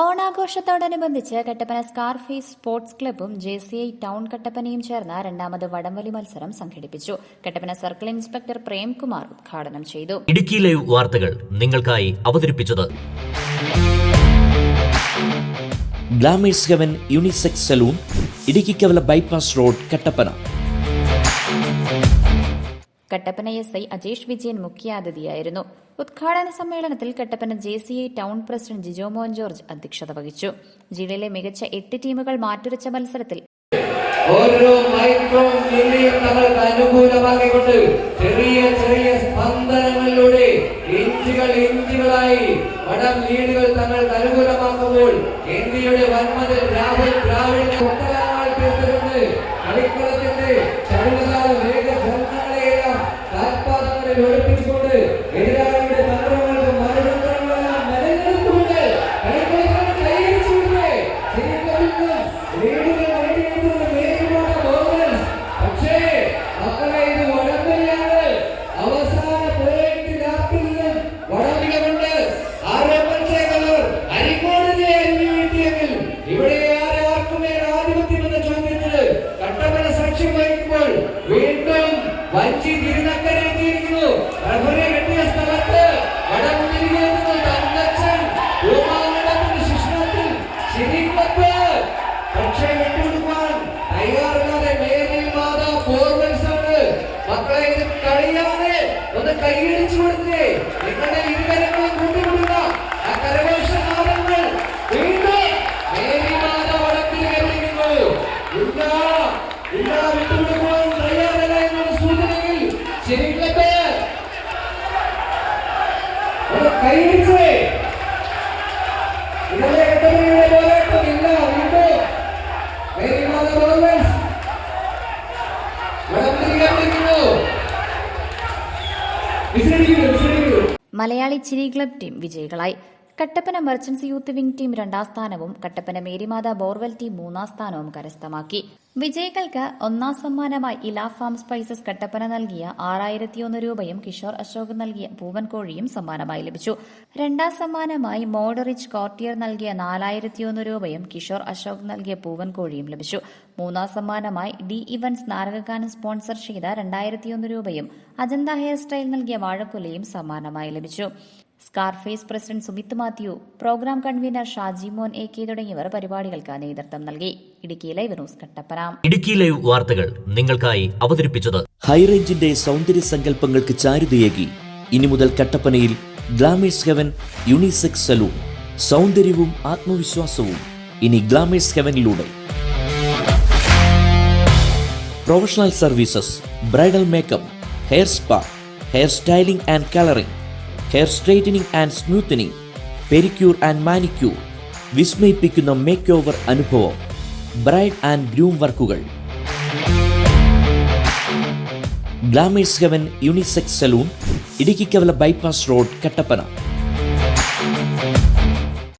ഓണാഘോഷത്തോടനുബന്ധിച്ച് Kattappana Scarface sports ക്ലബ്ബും JCI town കട്ടപ്പനയും ചേർന്ന് രണ്ടാമത് വടംവലി മത്സരം സംഘടിപ്പിച്ചു. കട്ടപ്പന സർക്കിൾ ഇൻസ്പെക്ടർ പ്രേംകുമാർ ഉദ്ഘാടനം ചെയ്തു. ഇടുക്കി ലൈവ് വാർത്തകൾ നിങ്ങൾക്കായി അവതരിപ്പിച്ചത് glamours heaven unisex salon, Idukki കവല bypass road, Kattappana. Kattappana SI Ajesh Vijayan മുഖ്യാതിഥിയായിരുന്നു. ഉദ്ഘാടന സമ്മേളനത്തിൽ Kattappana JCI town president Jijo Mon George അധ്യക്ഷത വഹിച്ചു. ജില്ലയിലെ മികച്ച 8 ടീമുകൾ മാറ്റുരച്ച മത്സരത്തിൽ ഓരോ മൈക്രോ മില്ലിയും തങ്ങൾക്ക് അനുകൂലമാക്കിക്കൊണ്ട് ചെറിയ ചെറിയ സ്പന്ദനങ്ങളിലൂടെ ഇഞ്ചുകളായി വടം ലീഡുകൾ തങ്ങൾക്ക് അനുകൂലമാക്കുമ്പോൾ ഇന്ത്യയുടെ വൻമതിൽ രാഹുൽ ദ്രാവിഡിനെ ഒട്ടകങ്ങൾ തീർത്തിട്ടുണ്ട്. കളിക്കളത്തിന്റെ ചടുലകാല വേഗങ്ങളെയെല്ലാം കാൽപാദങ്ങളിൽ ഒളിപ്പിച്ചുകൊണ്ട് എതിരാളിയുടെ തന്ത്രങ്ങൾക്ക് മറുതന്ത്രങ്ങളെല്ലാം നിലനിർത്തുകൊണ്ട് കളിക്കളത്തിൽ കൈയടിച്ചുകൊണ്ട് ലീഡുകൾ പക്ഷേ മക്കളെ ഇത് വടംവലിയാണ്. അവസാന പോയിന്റിലാക്കിലും വടംവലികൊണ്ട് ആരോപണങ്ങൾ അരിക്കോടിനെ അരിഞ്ഞു വീഴ്ത്തിയെങ്കിൽ ഇവിടെ ആർക്കുമേ ആധിപത്യം എന്ന ചോദ്യത്തിന് കട്ടപ്പന സാക്ഷ്യം വഹിക്കുമ്പോൾ വീണ്ടും വഞ്ചി തിരുനക്കരെത്തിയിരിക്കുന്നു. റഫറി കെട്ടിയ സ്ഥലത്ത് വടം തിരികെത്തുന്നു. തങ്കച്ചൻ പൂമാനടത്തിന്റെ ശിക്ഷണത്തിൽ ശരിക്ലബ് പക്ഷേ വിട്ടുകൊടുക്കാൻ തയ്യാറില്ലാതെ മേരി മാതാ ബോർവെൽസാണ്. മക്കളെ ഇത് കളിയാണ്, ഒന്ന് കൈയടിച്ചു കൊടുത്തേ. നിങ്ങളുടെ ഇരുകരങ്ങളും കൂട്ടിക്കൊടുക്കുക. ആ കരഘോഷനാദങ്ങൾ വീണ്ടും മേരി മാതാ വടക്കിൽ കയറിയിരിക്കുന്നു. ഇല്ല വിട്ടുകൊടുക്കുവാൻ തയ്യാറല്ല എന്നുള്ള സൂചനയിൽ ശരിക്ലബ് ഒന്ന് കൈയടിച്ചേ. ഇന്നലെ കട്ടപ്പനയുടെ പോരാട്ടം ഇല്ല. വീണ്ടും മേരി മാതാ ബോർവെൽസ് മലയാളി ചിരി ക്ലബ് ടീം വിജയികളായി. Kattappana merchants youth wing team 2ാം സ്ഥാനവും കട്ടപ്പന മേരിമാത ബോർവെൽ ടീം 3ാം സ്ഥാനവും കരസ്ഥമാക്കി. വിജയികൾക്ക് 1ാം സമ്മാനമായി ഇലാ ഫാം സ്പൈസസ് കട്ടപ്പന നൽകിയ 6001 രൂപയും കിഷോർ അശോക് നൽകിയ പൂവൻ കോഴിയും സമ്മാനമായി ലഭിച്ചു. 2ാം സമ്മാനമായി മോഡറിച്ച് കോർട്ടിയർ നൽകിയ 4001 രൂപയും കിഷോർ അശോക് നൽകിയ പൂവൻ കോഴിയും ലഭിച്ചു. 3ാം സമ്മാനമായി ഡി ഇവന്റ്സ് നാരകഗാനം സ്പോൺസർ ചെയ്ത 2001 രൂപയും അജന്ത ഹെയർ സ്റ്റൈൽ നൽകിയ വാഴക്കുലയും സമ്മാനമായി ലഭിച്ചു. Scarface president Sumit Mathew, program convener Shaji Mon AK തുടങ്ങിയവർ പരിപാടികൾക്ക് നേതൃത്വം നൽകി. Idukki live news Kattappana. Idukki live വാർത്തകൾ നിങ്ങൾക്കായി അവതരിപ്പിച്ചത് ഹൈറേഞ്ചിന്റെ സൗന്ദര്യ സങ്കല്പങ്ങൾക്ക് ചാരുതയേകി ഇനി മുതൽ കട്ടപ്പനയിൽ ഗ്ലാമേഴ്സ് ഹെവൻ യൂണിസെക്സ് സലൂൺ. സൗന്ദര്യവും ആത്മവിശ്വാസവും ഇനി ഗ്ലാമേഴ്സ് ഹെവനിലൂടെ. Professional services, bridal makeup, hair spa, hair styling and colouring, hair straightening and smoothening, pedicure and manicure, വിസ്മയിപ്പിക്കുന്ന മേക്ക് ഓവർ അനുഭവം, ബ്രൈഡ് ആൻഡ് ഗ്രൂം വർക്കുകൾ. Glamours heaven unisex salon, Idukki കവല ബൈപ്പാസ് റോഡ്, കട്ടപ്പന.